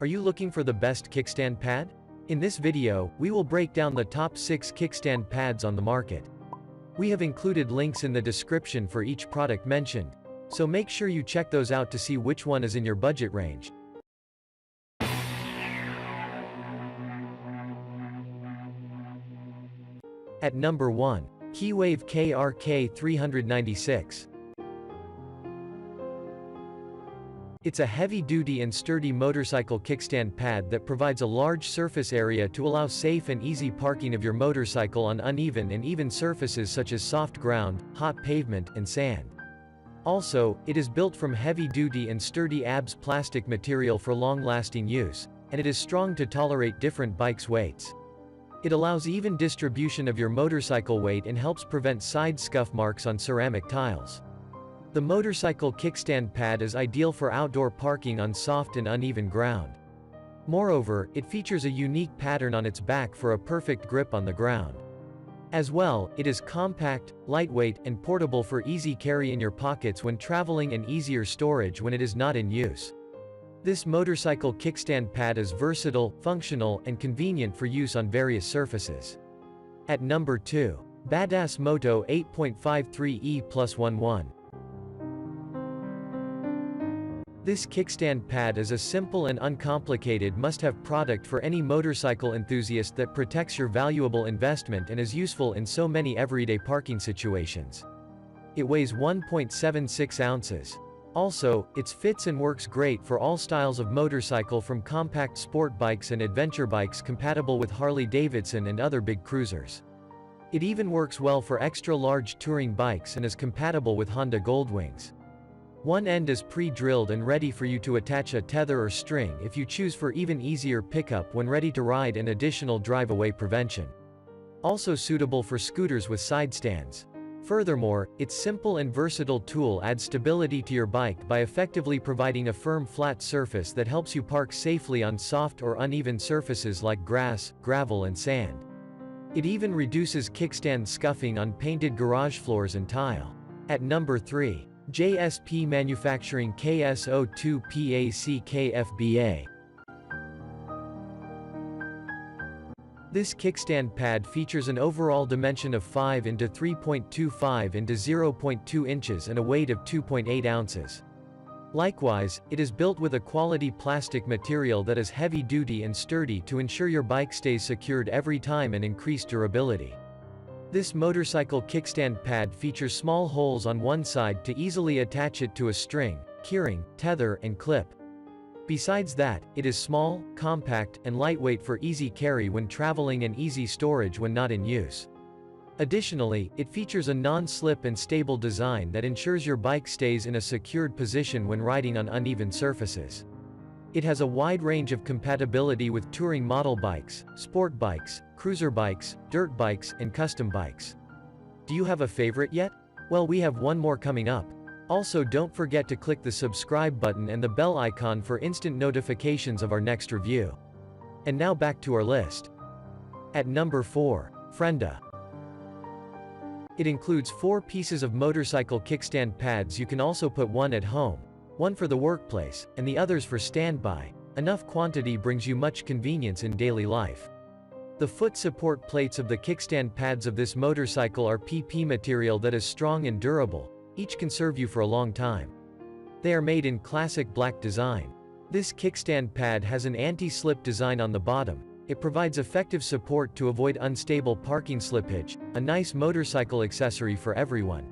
Are you looking for the best kickstand pad? In this video, we will break down the top 6 kickstand pads on the market. We have included links in the description for each product mentioned, so make sure you check those out to see which one is in your budget range. At number 1. Kiwav KRK 396. It's a heavy-duty and sturdy motorcycle kickstand pad that provides a large surface area to allow safe and easy parking of your motorcycle on uneven and even surfaces such as soft ground, hot pavement, and sand. Also, it is built from heavy-duty and sturdy ABS plastic material for long-lasting use, and it is strong to tolerate different bikes' weights. It allows even distribution of your motorcycle weight and helps prevent side scuff marks on ceramic tiles. The motorcycle kickstand pad is ideal for outdoor parking on soft and uneven ground. Moreover, it features a unique pattern on its back for a perfect grip on the ground. As well, it is compact, lightweight, and portable for easy carry in your pockets when traveling and easier storage when it is not in use. This motorcycle kickstand pad is versatile, functional, and convenient for use on various surfaces. At number 2. Badass Moto 8.53E+11. This kickstand pad is a simple and uncomplicated must-have product for any motorcycle enthusiast that protects your valuable investment and is useful in so many everyday parking situations. It weighs 1.76 ounces. Also, it fits and works great for all styles of motorcycle from compact sport bikes and adventure bikes compatible with Harley-Davidson and other big cruisers. It even works well for extra-large touring bikes and is compatible with Honda Goldwings. One end is pre-drilled and ready for you to attach a tether or string if you choose for even easier pickup when ready to ride and additional drive-away prevention. Also suitable for scooters with side stands. Furthermore, its simple and versatile tool adds stability to your bike by effectively providing a firm flat surface that helps you park safely on soft or uneven surfaces like grass, gravel and sand. It even reduces kickstand scuffing on painted garage floors and tile. At number 3. JSP Manufacturing KS02PACKFBA. This kickstand pad features an overall dimension of 5 into 3.25 into 0.2 inches and a weight of 2.8 ounces. Likewise, it is built with a quality plastic material that is heavy-duty and sturdy to ensure your bike stays secured every time and increase durability. This motorcycle kickstand pad features small holes on one side to easily attach it to a string, keyring, tether, and clip. Besides that, it is small, compact, and lightweight for easy carry when traveling and easy storage when not in use. Additionally, it features a non-slip and stable design that ensures your bike stays in a secured position when riding on uneven surfaces. It has a wide range of compatibility with touring model bikes, sport bikes, cruiser bikes, dirt bikes, and custom bikes. Do you have a favorite yet? Well, we have one more coming up. Also, don't forget to click the subscribe button and the bell icon for instant notifications of our next review. And now back to our list. At number 4. Frienda. It includes 4 pieces of motorcycle kickstand pads. You can also put one at home, one for the workplace, and the others for standby. Enough quantity brings you much convenience in daily life. The foot support plates of the kickstand pads of this motorcycle are PP material that is strong and durable. Each can serve you for a long time. They are made in classic black design. This kickstand pad has an anti-slip design on the bottom. It provides effective support to avoid unstable parking slippage, a nice motorcycle accessory for everyone.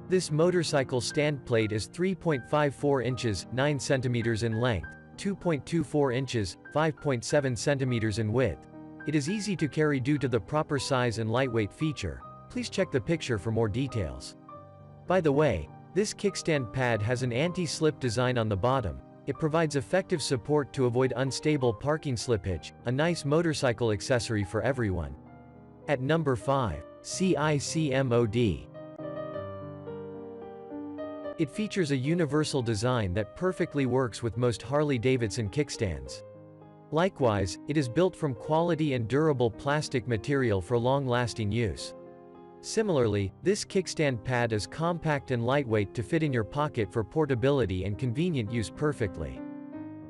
This motorcycle stand plate is 3.54 inches, 9 centimeters in length, 2.24 inches, 5.7 centimeters in width. It is easy to carry due to the proper size and lightweight feature. Please check the picture for more details. By the way, this kickstand pad has an anti-slip design on the bottom. It provides effective support to avoid unstable parking slippage, a nice motorcycle accessory for everyone. At number 5. Cicmod. It features a universal design that perfectly works with most Harley-Davidson kickstands. Likewise, it is built from quality and durable plastic material for long-lasting use. Similarly, this kickstand pad is compact and lightweight to fit in your pocket for portability and convenient use perfectly.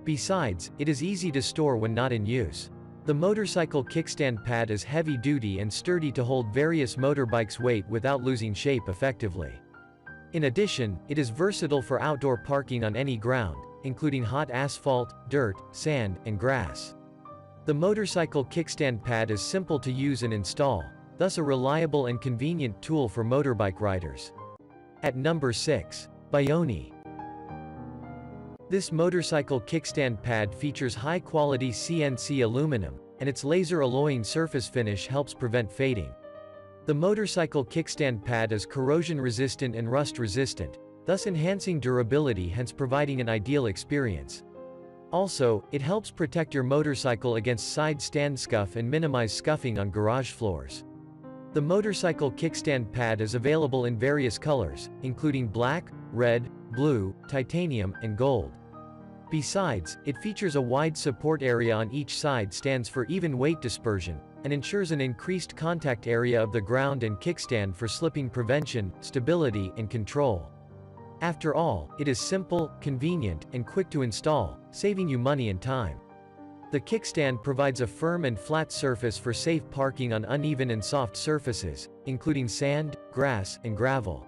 Besides, it is easy to store when not in use. The motorcycle kickstand pad is heavy-duty and sturdy to hold various motorbikes' weight without losing shape effectively. In addition, it is versatile for outdoor parking on any ground, including hot asphalt, dirt, sand, and grass. The motorcycle kickstand pad is simple to use and install, thus a reliable and convenient tool for motorbike riders. At number 6. Baione. This motorcycle kickstand pad features high-quality CNC aluminum, and its laser alloying surface finish helps prevent fading. The motorcycle kickstand pad is corrosion-resistant and rust-resistant, thus enhancing durability, hence providing an ideal experience. Also, it helps protect your motorcycle against side stand scuff and minimize scuffing on garage floors. The motorcycle kickstand pad is available in various colors, including black, red, blue, titanium, and gold. Besides, it features a wide support area on each side stands for even weight dispersion, and ensures an increased contact area of the ground and kickstand for slipping prevention, stability, and control. After all, it is simple, convenient, and quick to install, saving you money and time. The kickstand provides a firm and flat surface for safe parking on uneven and soft surfaces, including sand, grass, and gravel.